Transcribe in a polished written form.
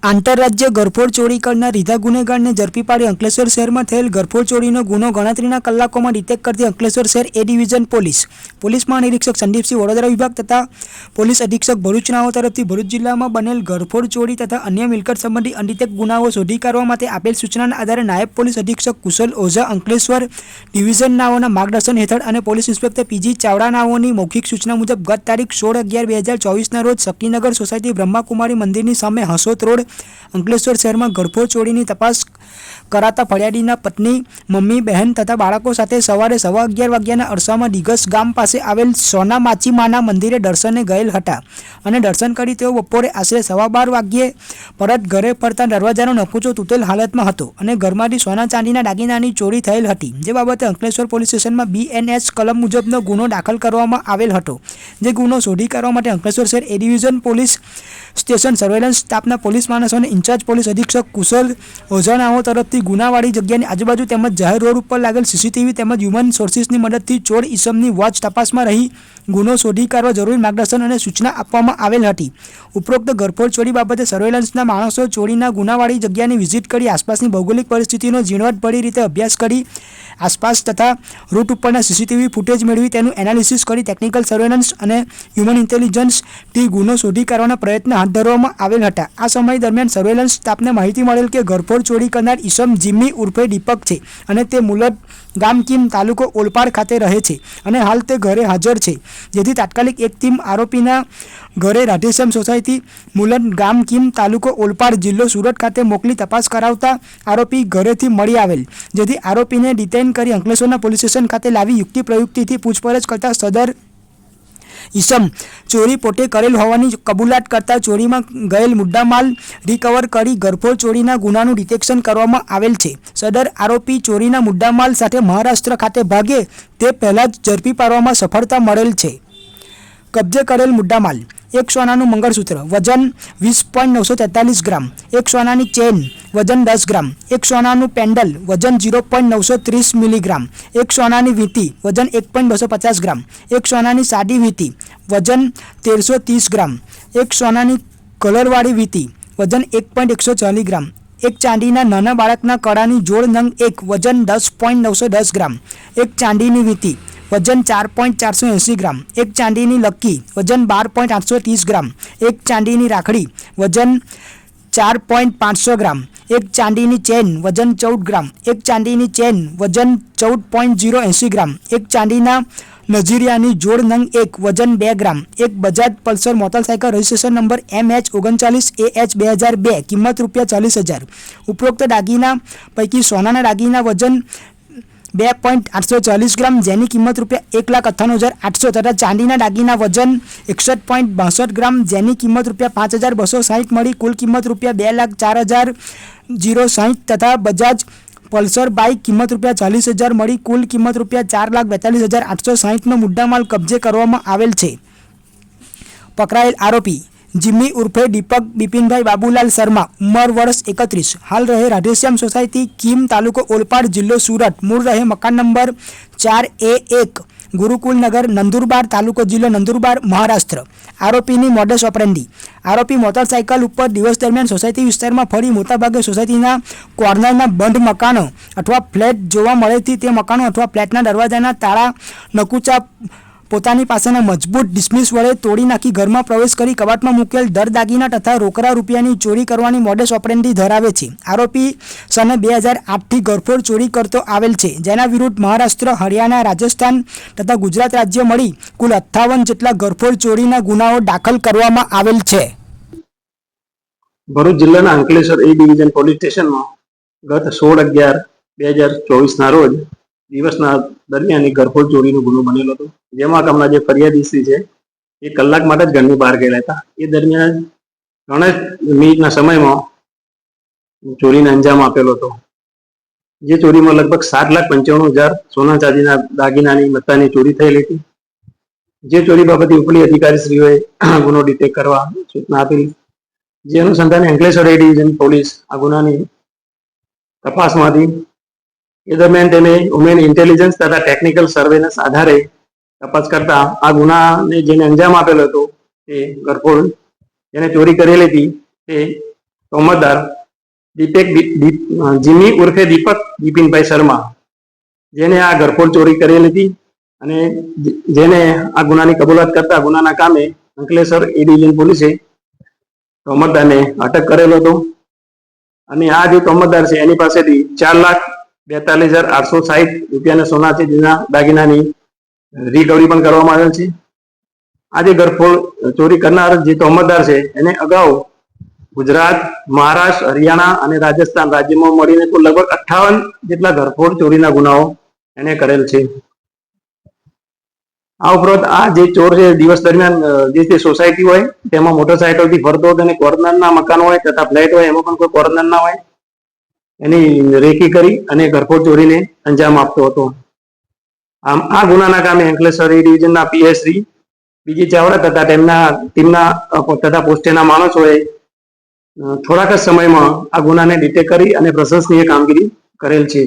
આંતરરાજ્ય ગરફોડ ચોરી કરનાર રીઢા ગુનેગારને ઝડપી પાડી અંકલેશ્વર શહેરમાં થયેલ ગરફોડ ચોરીનો ગુનો ગણતરીના કલાકોમાં ડિટેક્ટ કરતી અંકલેશ્વર શહેર એ ડિવિઝન પોલીસ મહાનિરીક્ષક સંદીપસિંહ વડોદરા વિભાગ તથા પોલીસ અધિક્ષક ભરૂચ નાઓ તરફથી ભરૂચ જિલ્લામાં બનેલ ગરફોડ ચોરી તથા અન્ય મિલકત સંબંધી અનડિટેક્ટ ગુનાઓ શોધી કાઢવા માટે આપેલ સૂચનાના આધારે નાયબ પોલીસ અધિક્ષક કુશલ ઓઝા અંકલેશ્વર ડિવિઝન નાઓના માર્ગદર્શન હેઠળ અને પોલીસ ઇન્સ્પેક્ટર પીજી ચાવડા નાઓની મૌખિક સૂચના મુજબ ગત તારીખ 16/11/2024ના રોજ શક્તિનગર સોસાયટી બ્રહ્માકુમારી મંદિરની સામે હસોત રોડ અંકલેશ્વર શહેરમાં ગરફોડ ચોરીની તપાસ કરાતા ફરિયાદીના પત્ની, મમ્મી, બહેન તથા બાળકો સાથે સવારે 11:15 વાગ્યાના અરસામાં દિગસ ગામ પાસે આવેલ સોના માચીમાના મંદિરે દર્શને ગયેલ હતા અને દર્શન કરી તેઓ બપોરે આશરે 12:15 વાગ્યે પરત ઘરે ફરતા દરવાજાનો નકુચો તૂટેલ હાલતમાં હતો અને ઘરમાંથી સોના ચાંદીના દાગીનાની ચોરી થયેલ હતી, જે બાબતે અંકલેશ્વર પોલીસ સ્ટેશનમાં BNS કલમ મુજબનો ગુનો દાખલ કરવામાં આવેલ હતો, જે ગુનો શોધી કાઢવા માટે અંકલેશ્વર શહેર A division police station surveillance સ્ટાફના પોલીસ માણસો અને ઇન્ચાર્જ પોલીસ અધિક્ષક કુશલ ઓઝાનાઓ તરફથી ગુનાવાળી જગ્યાની આજુબાજુ તેમજ જાહેર રોડ ઉપર લાગેલ CCTV તેમજ હ્યુમન સોર્સિસની મદદથી ચોર ઇસમની વોચ તપાસમાં રહી ગુનો શોધી કાઢવા જરૂરી માર્ગદર્શન અને સૂચના આપવામાં આવેલ હતી. ઉપરોક્ત ગરફોડ ચોરી બાબતે સર્વેલન્સના માણસો ચોરીના ગુનાવાળી જગ્યાની વિઝિટ કરી આસપાસની ભૌગોલિક પરિસ્થિતિનો ઝીણવટભરી રીતે અભ્યાસ કરી આસપાસ તથા રૂટ ઉપરના CCTV ફૂટેજ મેળવી તેનું એનાલિસિસ કરી ટેકનિકલ સર્વેલન્સ અને હ્યુમન ઇન્ટેલિજન્સથી ગુનો શોધી કાઢવાના પ્રયત્ન હાથ ધરવામાં આવેલ હતા. આ સમય દરમિયાન સર્વેલન્સ સ્ટાફને માહિતી મળેલ કે ગરફોડ ચોરી કરનાર ઈસમ જીમ્મી ઉર્ફે દીપક છે અને તે મુલદ ગામ કીમ તાલુકો ઓલપાડ ખાતે રહે છે અને હાલ તે ઘરે હાજર છે, જેથી તાત્કાલિક એક ટીમ આરોપીના ઘરે રાધેશ્યામ સોસાયટી મુલદ ગામ કીમ તાલુકો ઓલપાડ જિલ્લો સુરત ખાતે મોકલી તપાસ કરાવતા આરોપી ઘરેથી મળી આવેલ, જેથી આરોપીને ડિટેઇન કરી અંકલેશ્વરના પોલીસ સ્ટેશન ખાતે લાવી યુક્તિ પ્રયુક્તિથી પૂછપરછ કરતા સદર ઈસમ ચોરી પોતે કરેલ હોવાની કબૂલાત કરતા ચોરીમાં ગયેલ મુદ્દામાલ રિકવર કરી ગરફોડ ચોરીના ગુનાનું ડિટેક્શન કરવામાં આવેલ છે. સદર આરોપી ચોરીના મુદ્દામાલ સાથે મહારાષ્ટ્ર ખાતે ભાગે તે પહેલાં જ ઝડપી પાડવામાં સફળતા મળેલ છે. કબજે કરેલ મુદ્દામાલ: એક સોનાનું મંગળસૂત્ર વજન 20.943 ગ્રામ, એક સોનાની ચેન વજન 10 ગ્રામ, એક સોનાનું પેન્ડલ વજન 0.930 મિલીગ્રામ, એક સોનાની વીંટી વજન 1.250 ગ્રામ, એક સોનાની સાદી વીંટી વજન 1330 ગ્રામ, એક સોનાની કલરવાળી વીંટી વજન 1.140 ગ્રામ, એક ચાંદીના નાના બાળકના કડાની જોડ નંગ 1 વજન 10.910 ગ્રામ, એક ચાંદીની વીંટી વજન 4.480 ગ્રામ, એક ચાંદીની લક્કી વજન 12.830 ગ્રામ, એક ચાંદીની રાખડી વજન 4.500 ગ્રામ, એક ચાંદીની ચેન વજન 14 ગ્રામ, એક ચાંદીની ચેન વજન 14.080 ગ્રામ, એક ચાંદીના નજીરિયાની જોડ નંગ 1 વજન 2 ગ્રામ, એક Bajaj Pulsar motorcycle registration number MH39AH 2002 કિંમત ₹40,000. ઉપરોક્ત દાગીના પૈકી સોનાના દાગીના વજન 2.840 ગ્રામ જેની કિંમત ₹1,98,800 તથા ચાંદીના દાગીના વજન 61.62 ગ્રામ જેની કિંમત ₹5,260 મળી કુલ કિંમત ₹2,04,060 તથા બજાજ પલ્સર બાઇક કિંમત ₹40,000 મળી કુલ કિંમત ₹4,42,860નો મુદ્દામાલ કબજે કરવામાં આવેલ છે. પકડાયેલ આરોપી જીમ્મી ઉર્ફે દીપક બિપિનભાઈ બાબુલાલ શર્મા, ઉંમર વર્ષ 31, હાલ રહે રાધેશ્યામ સોસાયટી કીમ તાલુકો ઓલપાડ જિલ્લો સુરત, મૂળ રહે મકાન નંબર 4A1 ગુરુકુલ નગર નંદુરબાર તાલુકો જિલ્લો નંદુરબાર મહારાષ્ટ્ર. આરોપીની મોડસ ઓપરેન્ડી: આરોપી મોટરસાઇકલ ઉપર દિવસ દરમિયાન સોસાયટી વિસ્તારમાં ફરી મોટાભાગે સોસાયટીના કોર્નરના બંધ મકાનો અથવા ફ્લેટ જોવા મળેથી તે મકાનો અથવા ફ્લેટના દરવાજાના તાળા નકુચા પોતાની પાસેના મજબૂત ડિસ્મિસ વડે તોડી નાખી ઘરમાં પ્રવેશ કરી કબાટમાં મૂકેલ દર દાગીના તથા રોકડા રૂપિયાની ચોરી કરવાની મોડસ ઓપરેન્ડી ધરાવે છે. આરોપી સને 2008થી ગરફોડ ચોરી કરતો આવેલ છે, જેના વિરુદ્ધ મહારાષ્ટ્ર, હરિયાણા, રાજસ્થાન તથા ગુજરાત રાજ્ય મળી કુલ 58 જેટલા ગરફોડ ચોરીના ગુનાઓ દાખલ કરવામાં આવેલ છે. ભરૂચ જિલ્લાના અંકલેશ્વર એ ડિવિઝન પોલીસ સ્ટેશનમાં ગત 16/11/2024ના રોજ દિવસના દરમિયાન એક ગરફોડ ચોરીનો ગુનો બનેલો હતો, જેમાં હમણાં જે ફરિયાદી છે એ કલાક માટે જ ઘરની બહાર ગયેલા હતા. એ દરમિયાન 3 મિનિટના સમયમાં ચોરીને અંજામ આપેલો હતો, જે ચોરીમાં લગભગ 7,95,000 સોના ચાંદીના દાગીનાની મત્તાની ચોરી થયેલી હતી. જે ચોરી બાબતે ઉપલી અધિકારીશ્રીઓએ ગુનો ડિટેક્ટ કરવા સૂચના આપેલી, જે અનુસંધાને અંકલેશ્વર એ ડિવિઝન પોલીસ આ ગુનાની તપાસમાંથી એ દરમિયાન તેને હ્યુમન ઇન્ટેલિજન્સ તથા ટેકનિકલ સર્વેલન્સ આધારે તપાસ કરતા આ ગુનાને જેને અંજામ આપેલો હતો તે ગરફોડ જેને ચોરી કરેલી હતી તે તોમતદાર જીમી ઉર્ફે દીપક બિપિનભાઈ શર્મા, જેને આ ઘરફોડ ચોરી કરેલી હતી અને જેને આ ગુનાની કબૂલાત કરતા ગુનાના કામે અંકલેશ્વર એ ડિવિઝન પોલીસે તોમતદારને અટક કરેલો હતો. અને આ જે તોમતદાર છે એની પાસેથી 4,42,860 રૂપિયાના સોના ચાંદીના દાગીનાની રિકવરી પણ કરવામાં આવેલ છે. આ જે ઘરફોડ ચોરી કરનાર જે તોમતદાર છે એને અગાઉ ગુજરાત, મહારાષ્ટ્ર, હરિયાણા અને રાજસ્થાન રાજ્યમાં મળીને કુલ લગભગ 58 જેટલા ઘરફોડ ચોરીના ગુનાઓ એને કરેલ છે. આ ઉપરાંત આ જે ચોર છે દિવસ દરમિયાન જે તે સોસાયટી હોય તેમાં મોટરસાયકલથી ફરતો હતો અને કોર્નરના મકાન હોય તથા ફ્લેટ હોય એમાં પણ કોઈ કોર્નર ના હોય એની રેકી કરી અને ઘરફોડ ચોરીને અંજામ આપતો હતો. આમ આ ગુનાના કામે અંકલેશ્વર એ ડિવિઝનના પીએસ શ્રી બીજી ચાવડા તથા તેમના ટીમના તથા પોસ્ટેના માણસોએ થોડાક જ સમયમાં આ ગુનાને ડિટેક્ટ કરી અને પ્રશંસનીય કામગીરી કરેલ છે.